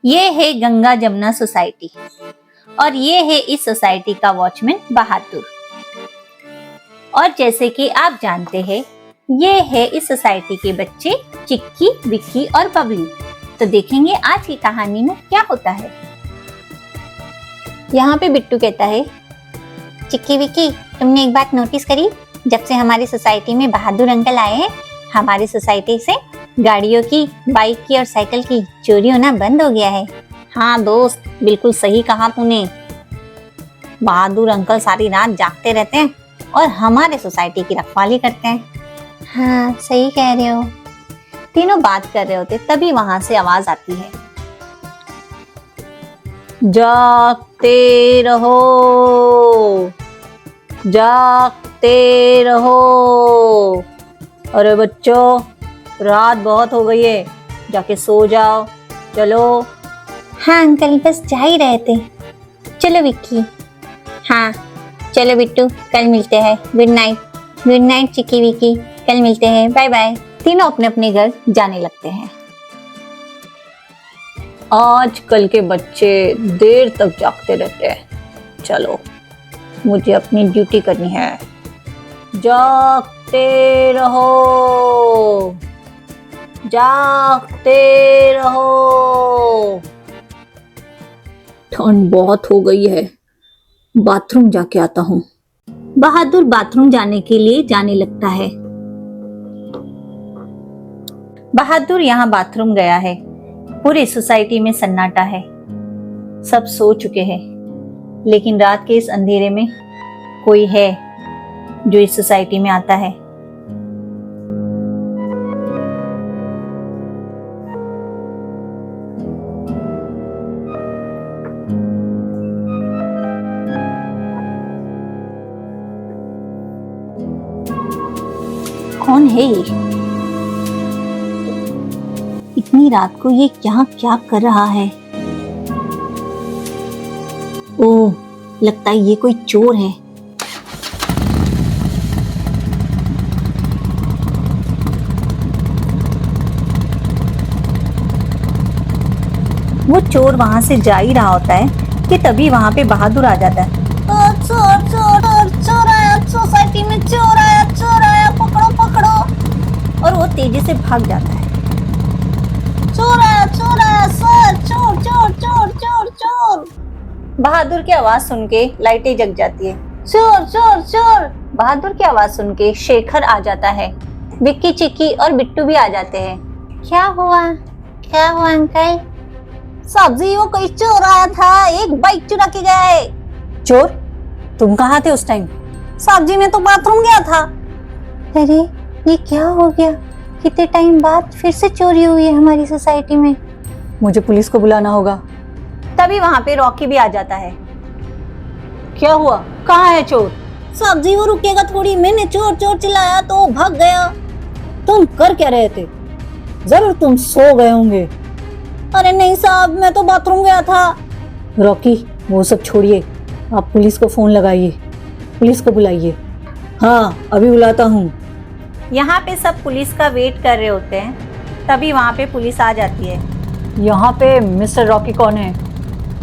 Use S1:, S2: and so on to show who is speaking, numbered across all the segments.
S1: ये है गंगा जमुना सोसाइटी और ये है इस सोसाइटी का वॉचमैन बहादुर। और जैसे कि आप जानते हैं, ये है इस सोसाइटी के बच्चे चिक्की, विक्की और बबली। तो देखेंगे आज की कहानी में क्या होता है। यहाँ पे बिट्टू कहता है, चिक्की विक्की, तुमने एक बात नोटिस करी? जब से हमारी सोसाइटी में बहादुर अंकल आए हैं, हमारी सोसाइटी से गाड़ियों की, बाइक की और साइकिल की चोरी होना बंद हो गया है। हाँ दोस्त, बिल्कुल सही कहा तूने। बहादुर अंकल सारी रात जागते रहते हैं और हमारे सोसाइटी की रखवाली करते हैं। हाँ सही कह रहे हो। तीनों बात कर रहे होते तभी वहां से आवाज आती है, जागते रहो, जागते रहो। अरे बच्चों, रात बहुत हो गई है, जाके सो जाओ, चलो। हाँ अंकल, बस जा ही रहे थे। चलो विक्की। हाँ चलो बिट्टू, कल मिलते हैं। Good night. गुड नाइट चिक्की विक्की, कल मिलते हैं, बाय बाय। तीनों अपने अपने घर जाने लगते हैं। आजकल के बच्चे देर तक जागते रहते हैं। चलो, मुझे अपनी ड्यूटी करनी है। जागते रहो, जागते रहो। ठंड बहुत हो गई है, बाथरूम जाके आता हूँ। बहादुर बाथरूम जाने के लिए जाने लगता है। बहादुर यहाँ बाथरूम गया है। पूरी सोसाइटी में सन्नाटा है, सब सो चुके हैं। लेकिन रात के इस अंधेरे में कोई है जो इस सोसाइटी में आता है। कौन है ये? इतनी रात को ये यहाँ क्या कर रहा है? ओह, लगता है ये कोई चोर है। वो चोर वहां से जा ही रहा होता है कि तभी वहां पे बहादुर आ जाता है। चोर चोर चोर आया, सोसाइटी में चोर आया, चोर आया, पकड़ो पकड़ो। और वो तेजी से भाग जाता है। चोर आया सर, चोर चोर चोर चोर चोर। बहादुर की आवाज सुन के लाइटें जग जाती है। चोर चोर चोर। बहादुर की आवाज सुन के शेखर आ जाता है। विक्की, चिक्की और बिट्टू भी आ जाते हैं। क्या हुआ अंकल? सब्जी, वो कोई चोर आया था, एक बाइक चुरा के गया है। चोर? तुम कहाँ थे उस टाइम? सब्जी में तो बाथरूम गया था। अरे ये क्या हो गया? कितने टाइम बाद फिर से चोरी हुई है हमारी सोसाइटी में। मुझे पुलिस को बुलाना होगा। तभी वहां पे रॉकी भी आ जाता है। क्या हुआ? कहाँ है चोर? सब्जी, वो रुकेगा थोड़ी, मैंने चोर चोर चिल्लाया तो भाग गया। तुम कर क्या रहे थे? जरूर तुम सो गए होंगे। अरे नहीं साहब, मैं तो बाथरूम गया था। रॉकी, वो सब छोड़िए, आप पुलिस को फोन लगाइए, पुलिस को बुलाइए। हाँ अभी बुलाता हूँ। यहाँ पे सब पुलिस का वेट कर रहे होते हैं। तभी वहाँ पे पुलिस आ जाती है। यहाँ पे मिस्टर रॉकी कौन है?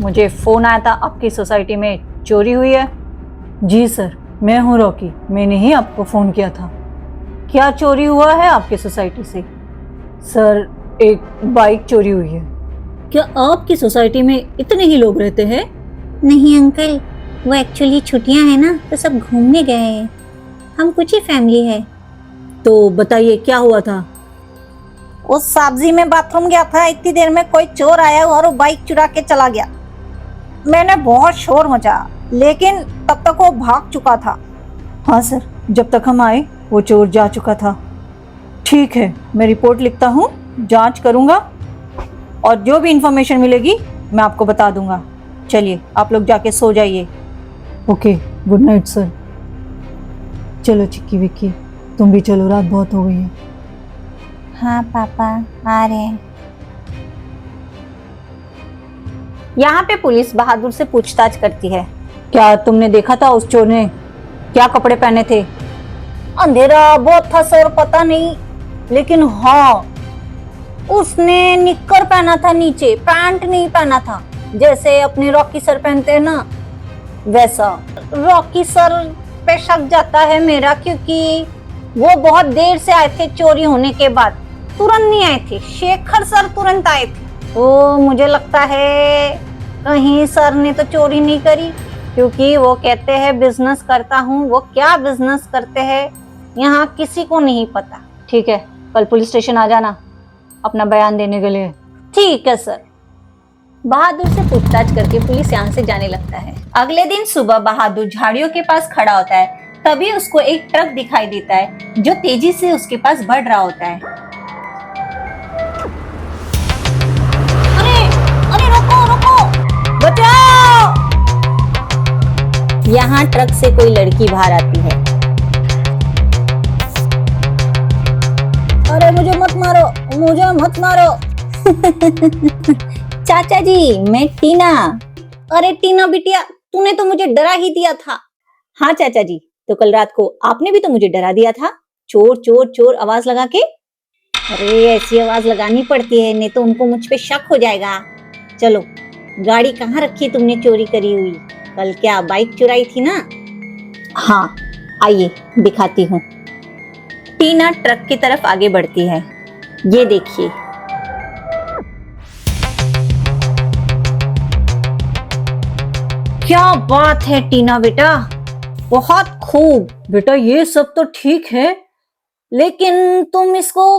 S1: मुझे फ़ोन आया था आपकी सोसाइटी में चोरी हुई है। जी सर, मैं हूँ रॉकी, मैंने ही आपको फ़ोन किया था। क्या चोरी हुआ है आपकी सोसाइटी से? सर, एक बाइक चोरी हुई है। क्या आपकी सोसाइटी में इतने ही लोग रहते हैं? नहीं अंकल, वो एक्चुअली छुट्टियां हैं ना, तो सब घूमने गए हैं। हम कुछ ही फैमिली है। तो बताइए क्या हुआ था? उस सब्जी में बाथरूम गया था, इतनी देर में कोई चोर आया और वो बाइक चुरा के चला गया। मैंने बहुत शोर मचाया, लेकिन तब तक वो भाग चुका था। हाँ सर, जब तक हम आए वो चोर जा चुका था। ठीक है, मैं रिपोर्ट लिखता हूँ, जांच करूँगा और जो भी इंफॉर्मेशन मिलेगी मैं आपको बता दूंगा। चलिए आप लोग जाके सो जाइए। Okay, good night sir. चलो चिक्की विक्की, तुम भी चलो, रात बहुत हो गई है। हाँ पापा, आ रहे हैं। यहाँ पे पुलिस बहादुर से पूछताछ करती है। क्या तुमने देखा था उस चोर ने क्या कपड़े पहने थे? अंधेरा बहुत था सर, पता नहीं, लेकिन हाँ उसने निक्कर पहना था, नीचे पैंट नहीं पहना था, जैसे अपने रॉकी सर पहनते हैं ना वैसा। रॉकी सर पे शक जाता है मेरा, क्योंकि वो बहुत देर से आए थे चोरी होने के बाद, तुरंत नहीं आए थे। शेखर सर तुरंत आए थे। तो मुझे लगता है कहीं सर ने तो चोरी नहीं करी, क्योंकि वो कहते हैं बिजनेस करता हूँ। वो क्या बिजनेस करते हैं यहाँ किसी को नहीं पता। ठीक है, कल पुलिस स्टेशन आ जाना अपना बयान देने के लिए। ठीक है सर। बहादुर से पूछताछ करके पुलिस यहाँ से जाने लगता है। अगले दिन सुबह बहादुर झाड़ियों के पास खड़ा होता है, तभी उसको एक ट्रक दिखाई देता है जो तेजी से उसके पास बढ़ रहा होता है। अरे अरे रुको रुको, बचाओ! यहाँ ट्रक से कोई लड़की बाहर आती है। अरे मुझे मत मारो, मुझे मत मारो। चाचा जी, मैं टीना। अरे टीना बिटिया, तूने तो मुझे डरा ही दिया था। हाँ चाचा जी, तो कल रात को आपने भी तो मुझे डरा दिया था, चोर चोर चोर आवाज लगा के। अरे ऐसी आवाज लगानी पड़ती है, नहीं तो उनको मुझ पे शक हो जाएगा। चलो, गाड़ी कहाँ रखी तुमने चोरी करी हुई? कल क्या बाइक चुराई थी ना? हाँ, आइए दिखाती हूँ। टीना ट्रक की तरफ आगे बढ़ती है। ये देखिए। क्या बात है टीना बेटा, बहुत खूब। बेटा ये सब तो ठीक है, लेकिन तुम इसको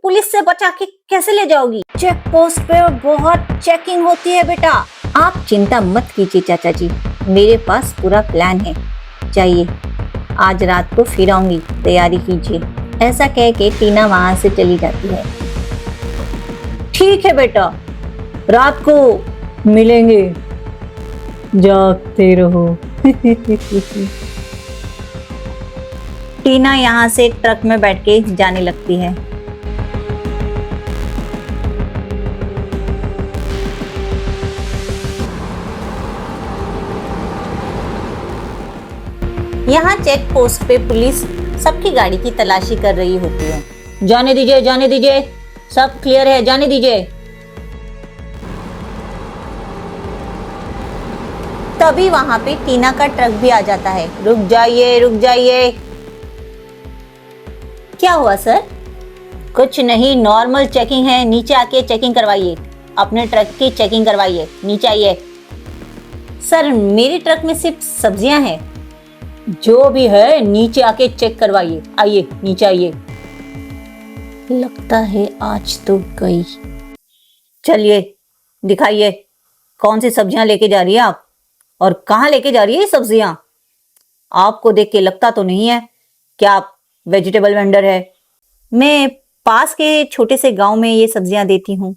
S1: पुलिस से बचा के कैसे ले जाओगी? चेक पोस्ट पे बहुत चेकिंग होती है बेटा। आप चिंता मत कीजिए चाचा जी, मेरे पास पूरा प्लान है। चाहिए आज रात को फिर आऊंगी, तैयारी कीजिए। ऐसा कह के टीना वहां से चली जाती है। ठीक है बेटा, रात को मिलेंगे, जागते रहो। टीना यहाँ से ट्रक में बैठ के जाने लगती है। यहाँ चेक पोस्ट पे पुलिस सबकी गाड़ी की तलाशी कर रही होती है। जाने दीजिए, जाने दीजिए, सब क्लियर है, जाने दीजिए। तभी वहां पे टीना का ट्रक भी आ जाता है। रुक जाइए, रुक जाइए। क्या हुआ सर? कुछ नहीं, नॉर्मल चेकिंग है, नीचे आके चेकिंग करवाइए। अपने ट्रक की चेकिंग करवाइए, नीचे आइए। सर मेरे ट्रक में सिर्फ सब्जियां हैं। जो भी है नीचे आके चेक करवाइए, आइए नीचे आइए। लगता है आज तो गई। चलिए दिखाइए, कौन सी सब्जियां लेके जा रही है आप, और कहाँ लेके जा रही है ये सब्जियां? आपको देख के लगता तो नहीं है कि आप वेजिटेबल वेंडर है। मैं पास के छोटे से गांव में ये सब्जियां देती हूँ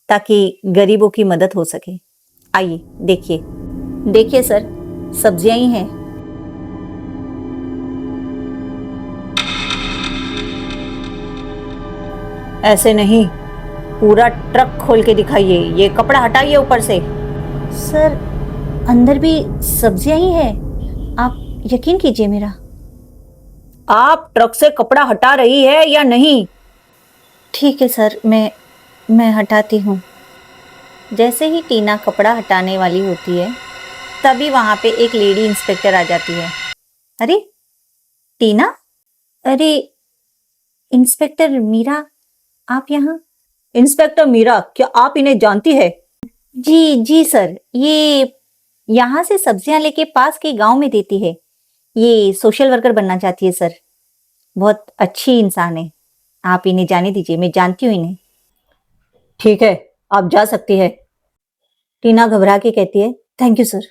S1: ताकि गरीबों की मदद हो सके। आइए देखिए, देखिए सर, सब्जियां ही हैं। ऐसे नहीं, पूरा ट्रक खोल के दिखाइए। ये कपड़ा हटाइए ऊपर से। सर अंदर भी सब्जियां ही है, आप यकीन कीजिए मेरा। आप ट्रक से कपड़ा हटा रही है या नहीं? ठीक है सर, मैं हटाती हूँ। जैसे ही टीना कपड़ा हटाने वाली होती है, तभी वहां पे एक लेडी इंस्पेक्टर आ जाती है। अरे टीना, अरे इंस्पेक्टर मीरा, आप यहाँ? इंस्पेक्टर मीरा, क्या आप इन्हें जानती है? जी जी सर, ये यहाँ से सब्जियां लेके पास के गांव में देती है। ये सोशल वर्कर बनना चाहती है सर, बहुत अच्छी इंसान है। आप इन्हें जाने दीजिए, मैं जानती हूँ इन्हें। ठीक है, आप जा सकती है। टीना घबरा के कहती है थैंक यू सर,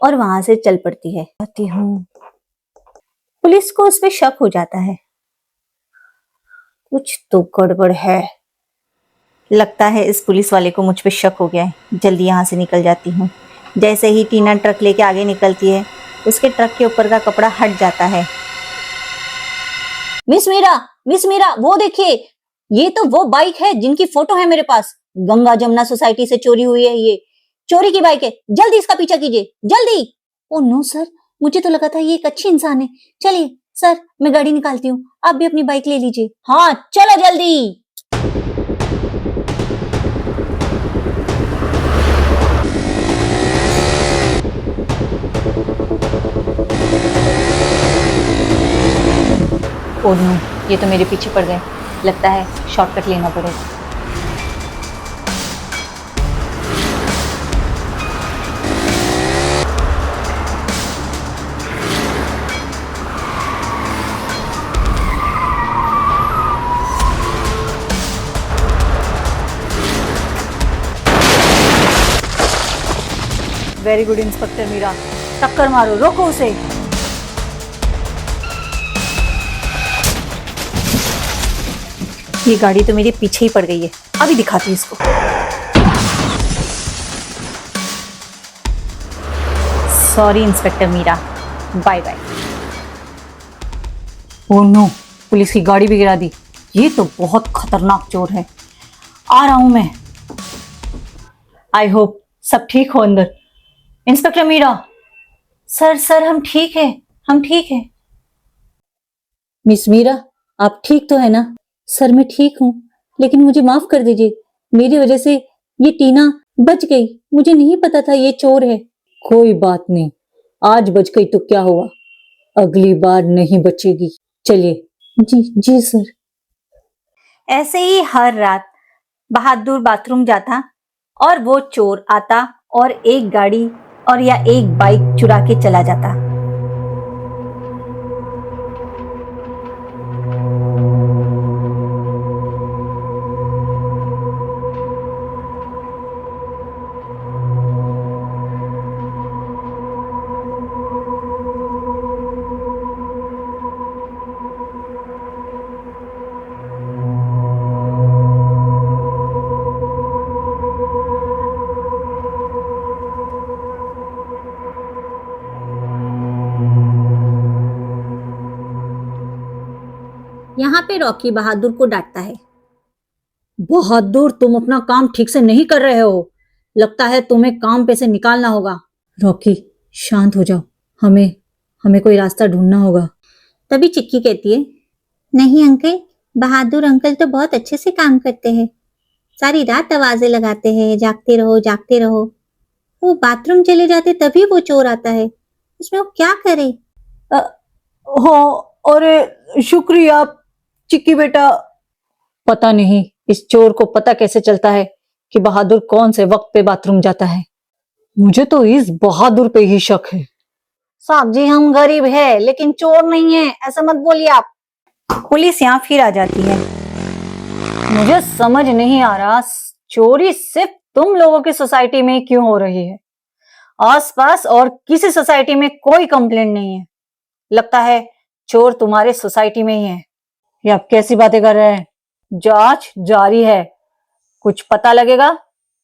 S1: और वहां से चल पड़ती है। आती हूँ। पुलिस को उस पर शक हो जाता है, कुछ तो गड़बड़ है। लगता है इस पुलिस वाले को मुझ पे शक हो गया है, जल्दी यहाँ से निकल जाती हूँ। जैसे ही टीना ट्रक लेके आगे निकलती है, उसके ट्रक के ऊपर का कपड़ा हट जाता है। मिस मीरा, वो देखिए, ये तो वो बाइक है जिनकी फोटो है मेरे पास। गंगा जमुना सोसाइटी से चोरी हुई है, ये चोरी की बाइक है। जल्दी इसका पीछा कीजिए, जल्दी। ओ नो सर, मुझे तो लगा था ये एक अच्छी इंसान है। चलिए सर, मैं गाड़ी निकालती हूँ, आप भी अपनी बाइक ले लीजिए। हाँ चलो जल्दी। ओह नो, ये तो मेरे पीछे पड़ गए। लगता है शॉर्टकट लेना पड़ेगा। वेरी गुड इंस्पेक्टर मीरा, टक्कर मारो, रोको उसे। ये गाड़ी तो मेरे पीछे ही पड़ गई है, अभी दिखाती हूँ इसको। Sorry inspector Meera, bye bye. Oh no, police की गाड़ी भी गिरा दी। ये तो बहुत खतरनाक चोर है। आ रहा हूं मैं। आई होप सब ठीक हो अंदर। इंस्पेक्टर मीरा, सर हम ठीक है, हम ठीक है। मिस मीरा, आप ठीक तो है ना? सर मैं ठीक हूँ, लेकिन मुझे माफ कर दीजिए। मेरी वजह से ये टीना बच गई। मुझे नहीं पता था ये चोर है। कोई बात नहीं, आज बच गई तो क्या हुआ, अगली बार नहीं बचेगी। चलिए। जी जी सर। ऐसे ही हर रात बहादुर बाथरूम जाता और वो चोर आता और एक गाड़ी और या एक बाइक चुरा के चला जाता। यहाँ पे रॉकी बहादुर को डांटता है। बहादुर, तुम अपना काम ठीक से नहीं कर रहे हो। लगता है तुम्हें काम पे से निकालना होगा। रॉकी शांत हो जाओ, हमें कोई रास्ता ढूंढना होगा। तभी चिक्की कहती है, नहीं अंकल, बहादुर अंकल तो बहुत अच्छे से काम करते हैं। सारी रात आवाजें लगाते हैं, जागते रहो जागते रहो। वो बाथरूम चले जाते तभी वो चोर आता है, उसमें वो क्या करे। हाँ, अरे शुक्रिया चिक्की बेटा। पता नहीं इस चोर को पता कैसे चलता है कि बहादुर कौन से वक्त पे बाथरूम जाता है। मुझे तो इस बहादुर पे ही शक है। साहब जी, हम गरीब है लेकिन चोर नहीं है, ऐसा मत बोलिए आप। पुलिस यहाँ फिर आ जाती है। मुझे समझ नहीं आ रहा, चोरी सिर्फ तुम लोगों की सोसाइटी में क्यों हो रही है? आसपास और किसी सोसाइटी में कोई कंप्लेंट नहीं है। लगता है चोर तुम्हारे सोसाइटी में ही है। ये आप कैसी बातें कर रहे हैं? जांच जारी है, कुछ पता लगेगा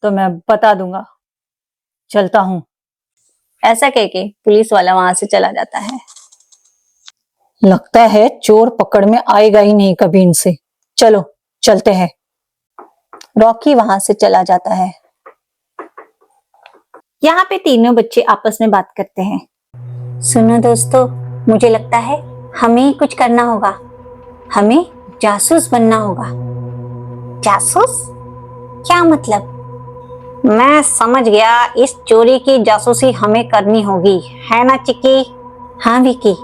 S1: तो मैं बता दूंगा। चलता हूं। ऐसा कह के पुलिस वाला वहां से चला जाता है। लगता है चोर पकड़ में आएगा ही नहीं कभी इनसे। चलो चलते हैं। रॉकी वहां से चला जाता है। यहाँ पे तीनों बच्चे आपस में बात करते हैं। सुनो दोस्तों, मुझे लगता है हमें कुछ करना होगा। हमें जासूस बनना होगा। जासूस? क्या मतलब? मैं समझ गया, इस चोरी की जासूसी हमें करनी होगी, है ना चिक्की? हाँ विकी,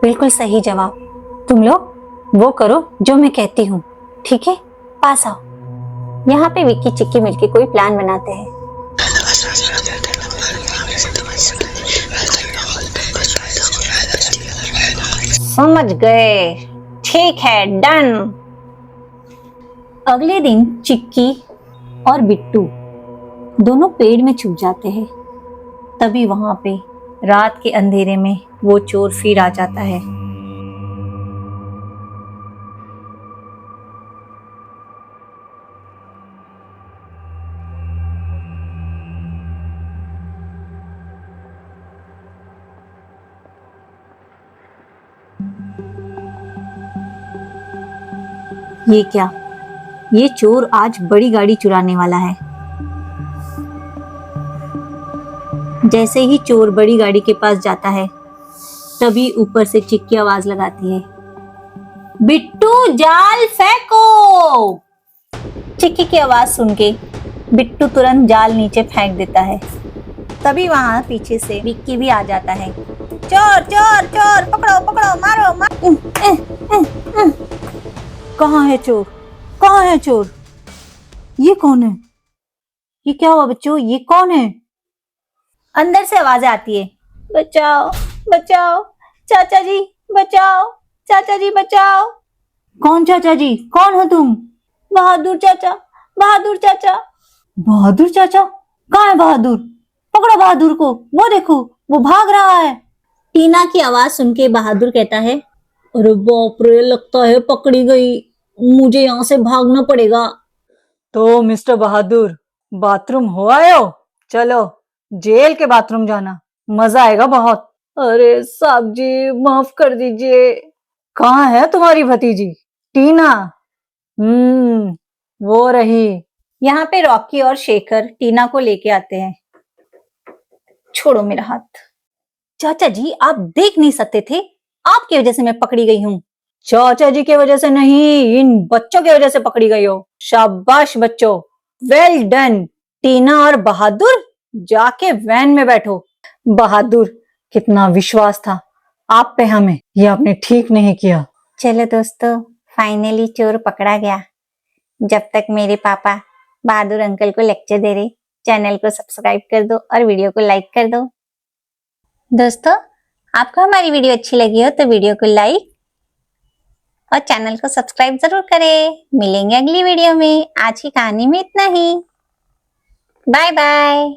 S1: बिल्कुल सही जवाब। तुम लोग वो करो जो मैं कहती हूँ, ठीक है? पास आओ। यहाँ पे विक्की चिक्की मिलके कोई प्लान बनाते हैं। समझ गए, ठीक है, डन। अगले दिन चिक्की और बिट्टू दोनों पेड़ में छुप जाते हैं। तभी वहां पे रात के अंधेरे में वो चोर फिर आ जाता है। ये क्या? ये चोर आज बड़ी गाड़ी चुराने वाला है। जैसे ही चोर बड़ी गाड़ी के पास जाता है, तभी ऊपर से चिक्की आवाज लगाती है, बिट्टू जाल फेंको। चिक्की की आवाज सुन के बिट्टू तुरंत जाल नीचे फेंक देता है। तभी वहां पीछे से विक्की भी आ जाता है। चोर चोर चोर, पकड़ो पकड़ो, मारो मारो। कहाँ है चोर? कहाँ है चोर? ये कौन है? ये क्या हुआ बच्चों? ये कौन है? अंदर से आवाजें आती है, बचाओ बचाओ, चाचा जी बचाओ, चाचा जी बचाओ। कौन चाचा जी? कौन हो तुम? बहादुर चाचा, बहादुर चाचा। बहादुर चाचा? कहाँ है बहादुर? पकड़ो बहादुर को, वो देखो वो भाग रहा है। टीना की आवाज सुन के बहादुर कहता है, अरे बाप रे, लगता है पकड़ी गई, मुझे यहाँ से भागना पड़ेगा। तो मिस्टर बहादुर, बाथरूम हो आए हो? चलो जेल के बाथरूम जाना, मजा आएगा बहुत। अरे साहब जी माफ कर दीजिए। कहाँ है तुम्हारी भतीजी टीना? वो रही। यहाँ पे रॉकी और शेखर टीना को लेके आते हैं। छोड़ो मेरा हाथ। चाचा जी आप देख नहीं सकते थे, आपकी वजह से मैं पकड़ी गई हूँ। चाचा जी की वजह से नहीं, इन बच्चों की वजह से पकड़ी गई हो। शाबाश बच्चों, वेल डन। टीना और बहादुर जाके वैन में बैठो। बहादुर, कितना विश्वास था आप पे हमें, ये आपने ठीक नहीं किया। चलो दोस्तों, फाइनली चोर पकड़ा गया। जब तक मेरे पापा बहादुर अंकल को लेक्चर दे रहे, चैनल को सब्सक्राइब कर दो और वीडियो को लाइक कर दो। दोस्तों, आपको हमारी वीडियो अच्छी लगी हो तो वीडियो को लाइक और चैनल को सब्सक्राइब जरूर करें। मिलेंगे अगली वीडियो में। आज की कहानी में इतना ही। Bye bye.